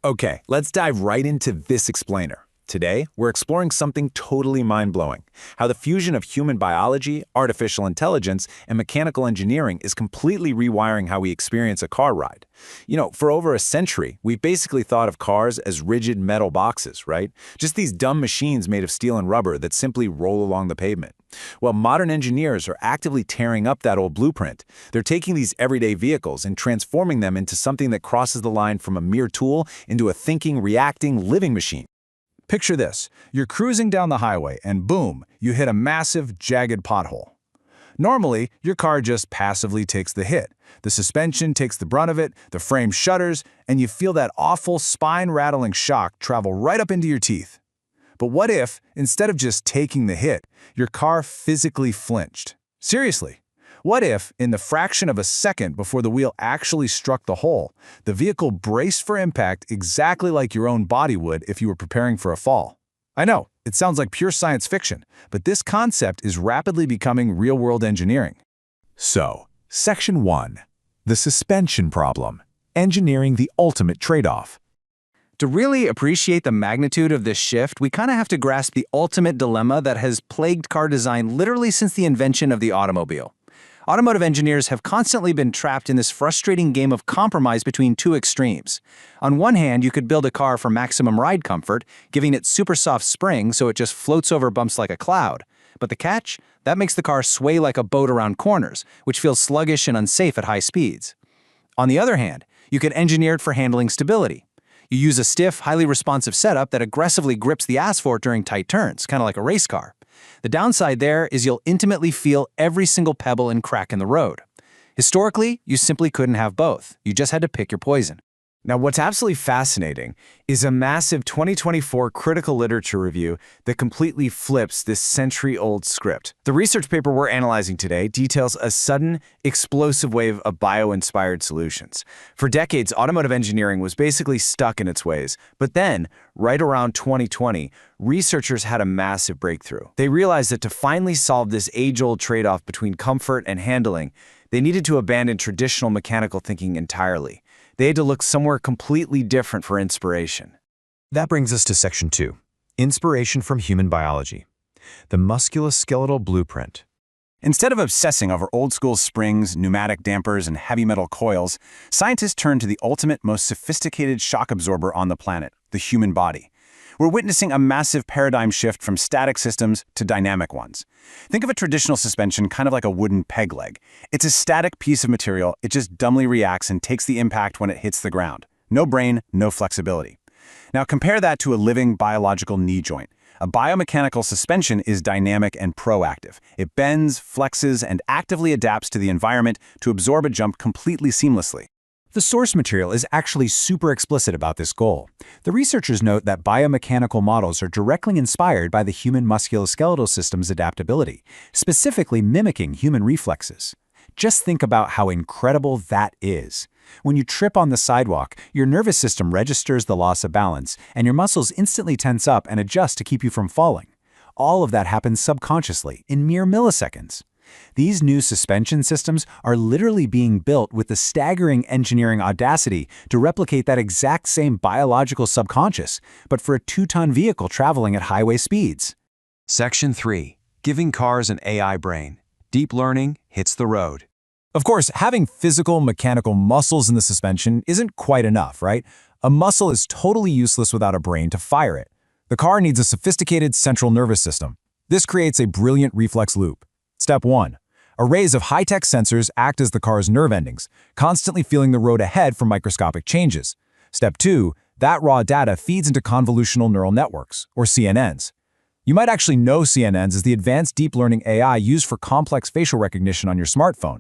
Okay, let's dive right into this explainer. Today, we're exploring something totally mind-blowing, how the fusion of human biology, artificial intelligence, and mechanical engineering is completely rewiring how we experience a car ride. For over a century, we've basically thought of cars as rigid metal boxes, right? Just these dumb machines made of steel and rubber that simply roll along the pavement. Well, modern engineers are actively tearing up that old blueprint. They're taking these everyday vehicles and transforming them into something that crosses the line from a mere tool into a thinking, reacting, living machine. Picture this. You're cruising down the highway and boom, you hit a massive, jagged pothole. Normally, your car just passively takes the hit. The suspension takes the brunt of it, the frame shudders, and you feel that awful spine-rattling shock travel right up into your teeth. But what if, instead of just taking the hit, your car physically flinched? Seriously. What if, in the fraction of a second before the wheel actually struck the hole, the vehicle braced for impact exactly like your own body would if you were preparing for a fall? I know, it sounds like pure science fiction, but this concept is rapidly becoming real-world engineering. So, Section 1. The suspension problem. Engineering the ultimate trade-off. To really appreciate the magnitude of this shift, we kind of have to grasp the ultimate dilemma that has plagued car design literally since the invention of the automobile. Automotive engineers have constantly been trapped in this frustrating game of compromise between two extremes. On one hand, you could build a car for maximum ride comfort, giving it super soft springs so it just floats over bumps like a cloud. But the catch? That makes the car sway like a boat around corners, which feels sluggish and unsafe at high speeds. On the other hand, you could engineer it for handling stability. You use a stiff, highly responsive setup that aggressively grips the asphalt during tight turns, kind of like a race car. The downside there is you'll intimately feel every single pebble and crack in the road. Historically, you simply couldn't have both. You just had to pick your poison. Now, what's absolutely fascinating is a massive 2024 critical literature review that completely flips this century-old script. The research paper we're analyzing today details a sudden, explosive wave of bio-inspired solutions. For decades, automotive engineering was basically stuck in its ways. But then, right around 2020, researchers had a massive breakthrough. They realized that to finally solve this age-old trade-off between comfort and handling, they needed to abandon traditional mechanical thinking entirely. They had to look somewhere completely different for inspiration. That brings us to Section 2, Inspiration from Human Biology, the musculoskeletal blueprint. Instead of obsessing over old-school springs, pneumatic dampers, and heavy metal coils, scientists turned to the ultimate, most sophisticated shock absorber on the planet, the human body. We're witnessing a massive paradigm shift from static systems to dynamic ones. Think of a traditional suspension kind of like a wooden peg leg. It's a static piece of material, it just dumbly reacts and takes the impact when it hits the ground. No brain, no flexibility. Now compare that to a living biological knee joint. A biomechanical suspension is dynamic and proactive. It bends, flexes, and actively adapts to the environment to absorb a jump completely seamlessly. The source material is actually super explicit about this goal. The researchers note that biomechanical models are directly inspired by the human musculoskeletal system's adaptability, specifically mimicking human reflexes. Just think about how incredible that is. When you trip on the sidewalk, your nervous system registers the loss of balance, and your muscles instantly tense up and adjust to keep you from falling. All of that happens subconsciously, in mere milliseconds. These new suspension systems are literally being built with the staggering engineering audacity to replicate that exact same biological subconscious, but for a 2-ton vehicle traveling at highway speeds. Section 3. Giving cars an AI brain. Deep learning hits the road. Of course, having physical, mechanical muscles in the suspension isn't quite enough, right? A muscle is totally useless without a brain to fire it. The car needs a sophisticated central nervous system. This creates a brilliant reflex loop. Step 1. Arrays of high-tech sensors act as the car's nerve endings, constantly feeling the road ahead for microscopic changes. Step 2. That raw data feeds into convolutional neural networks, or CNNs. You might actually know CNNs as the advanced deep learning AI used for complex facial recognition on your smartphone.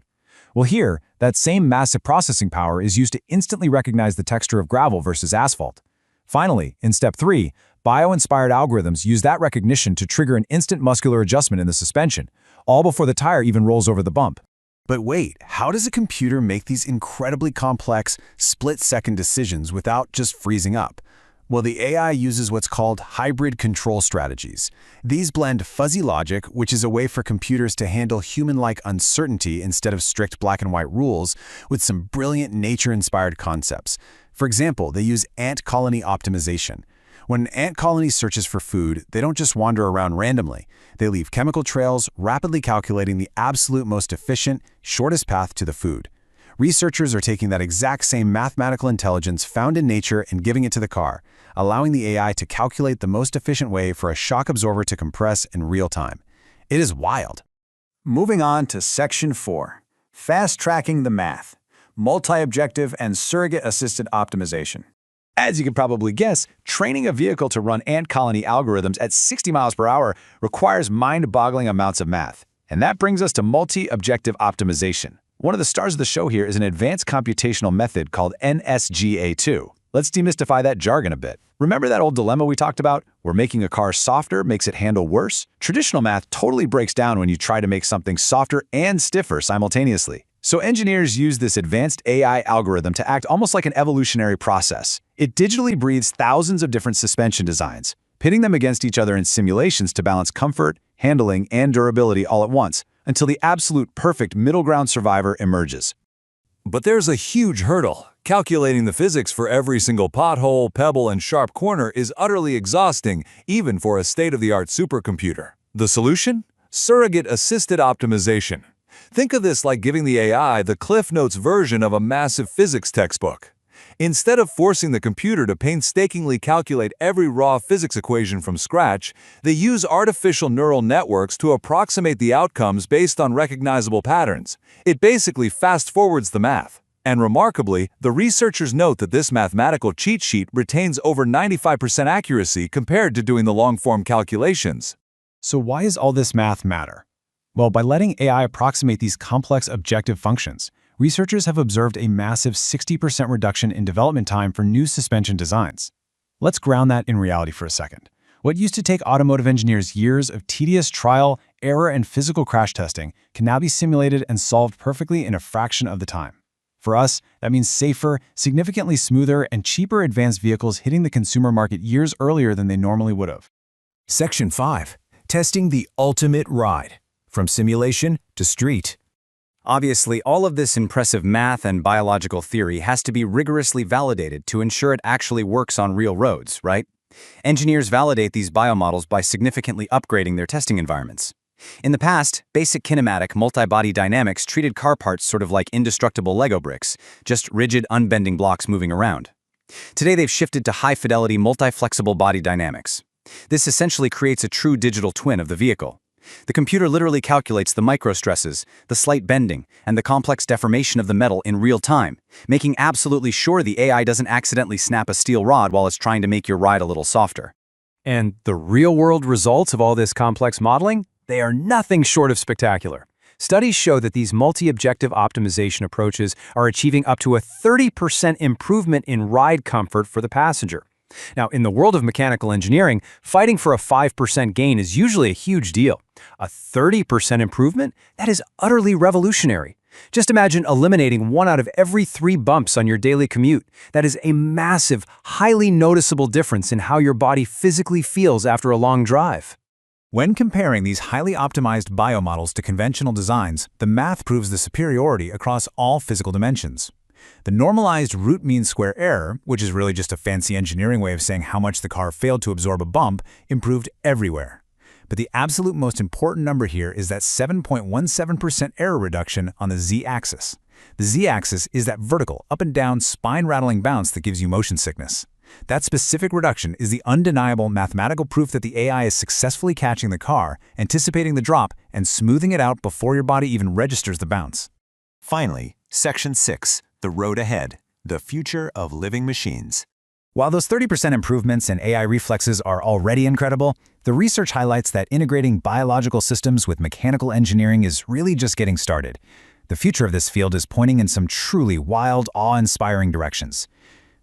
Well, here, that same massive processing power is used to instantly recognize the texture of gravel versus asphalt. Finally, in Step 3, bio-inspired algorithms use that recognition to trigger an instant muscular adjustment in the suspension, all before the tire even rolls over the bump. But wait, how does a computer make these incredibly complex, split-second decisions without just freezing up? Well, the AI uses what's called hybrid control strategies. These blend fuzzy logic, which is a way for computers to handle human-like uncertainty instead of strict black and white rules, with some brilliant nature-inspired concepts. For example, they use ant colony optimization. When an ant colony searches for food, they don't just wander around randomly. They leave chemical trails, rapidly calculating the absolute most efficient, shortest path to the food. Researchers are taking that exact same mathematical intelligence found in nature and giving it to the car, allowing the AI to calculate the most efficient way for a shock absorber to compress in real time. It is wild. Moving on to Section 4, Fast-Tracking the Math, Multi-Objective and Surrogate-Assisted Optimization. As you can probably guess, training a vehicle to run ant colony algorithms at 60 miles per hour requires mind-boggling amounts of math. And that brings us to multi-objective optimization. One of the stars of the show here is an advanced computational method called NSGA2. Let's demystify that jargon a bit. Remember that old dilemma we talked about, where making a car softer makes it handle worse? Traditional math totally breaks down when you try to make something softer and stiffer simultaneously. So engineers use this advanced AI algorithm to act almost like an evolutionary process. It digitally breathes thousands of different suspension designs, pitting them against each other in simulations to balance comfort, handling, and durability all at once, until the absolute perfect middle ground survivor emerges. But there's a huge hurdle. Calculating the physics for every single pothole, pebble, and sharp corner is utterly exhausting, even for a state-of-the-art supercomputer. The solution? Surrogate-assisted optimization. Think of this like giving the AI the Cliff Notes version of a massive physics textbook. Instead of forcing the computer to painstakingly calculate every raw physics equation from scratch, they use artificial neural networks to approximate the outcomes based on recognizable patterns. It basically fast-forwards the math. And remarkably, the researchers note that this mathematical cheat sheet retains over 95% accuracy compared to doing the long-form calculations. So why does all this math matter? Well, by letting AI approximate these complex objective functions, researchers have observed a massive 60% reduction in development time for new suspension designs. Let's ground that in reality for a second. What used to take automotive engineers years of tedious trial, error, and physical crash testing can now be simulated and solved perfectly in a fraction of the time. For us, that means safer, significantly smoother, and cheaper advanced vehicles hitting the consumer market years earlier than they normally would have. Section 5. Testing the ultimate ride. From simulation to street. Obviously, all of this impressive math and biological theory has to be rigorously validated to ensure it actually works on real roads, right? Engineers validate these biomodels by significantly upgrading their testing environments. In the past, basic kinematic multi-body dynamics treated car parts sort of like indestructible Lego bricks, just rigid, unbending blocks moving around. Today they've shifted to high-fidelity multi-flexible body dynamics. This essentially creates a true digital twin of the vehicle. The computer literally calculates the microstresses, the slight bending, and the complex deformation of the metal in real time, making absolutely sure the AI doesn't accidentally snap a steel rod while it's trying to make your ride a little softer. And the real-world results of all this complex modeling? They are nothing short of spectacular. Studies show that these multi-objective optimization approaches are achieving up to a 30% improvement in ride comfort for the passenger. Now, in the world of mechanical engineering, fighting for a 5% gain is usually a huge deal. A 30% improvement? That is utterly revolutionary. Just imagine eliminating 1 out of every 3 bumps on your daily commute. That is a massive, highly noticeable difference in how your body physically feels after a long drive. When comparing these highly optimized biomodels to conventional designs, the math proves the superiority across all physical dimensions. The normalized root mean square error, which is really just a fancy engineering way of saying how much the car failed to absorb a bump, improved everywhere. But the absolute most important number here is that 7.17% error reduction on the z-axis. The z-axis is that vertical, up and down, spine-rattling bounce that gives you motion sickness. That specific reduction is the undeniable mathematical proof that the AI is successfully catching the car, anticipating the drop, and smoothing it out before your body even registers the bounce. Finally, Section 6. The road ahead. The future of living machines. While those 30% improvements in AI reflexes are already incredible, the research highlights that integrating biological systems with mechanical engineering is really just getting started. The future of this field is pointing in some truly wild, awe-inspiring directions.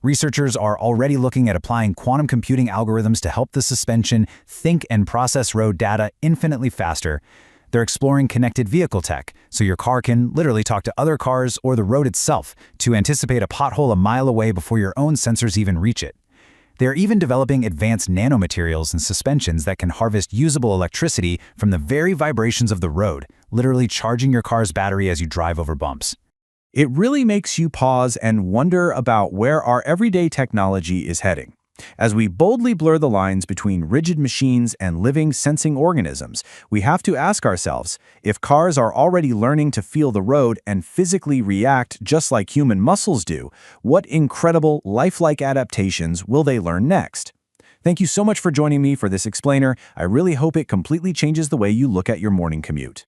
Researchers are already looking at applying quantum computing algorithms to help the suspension think and process road data infinitely faster. They're exploring connected vehicle tech, so your car can literally talk to other cars or the road itself to anticipate a pothole a mile away before your own sensors even reach it. They're even developing advanced nanomaterials and suspensions that can harvest usable electricity from the very vibrations of the road, literally charging your car's battery as you drive over bumps. It really makes you pause and wonder about where our everyday technology is heading. As we boldly blur the lines between rigid machines and living, sensing organisms, we have to ask ourselves, if cars are already learning to feel the road and physically react just like human muscles do, what incredible, lifelike adaptations will they learn next? Thank you so much for joining me for this explainer. I really hope it completely changes the way you look at your morning commute.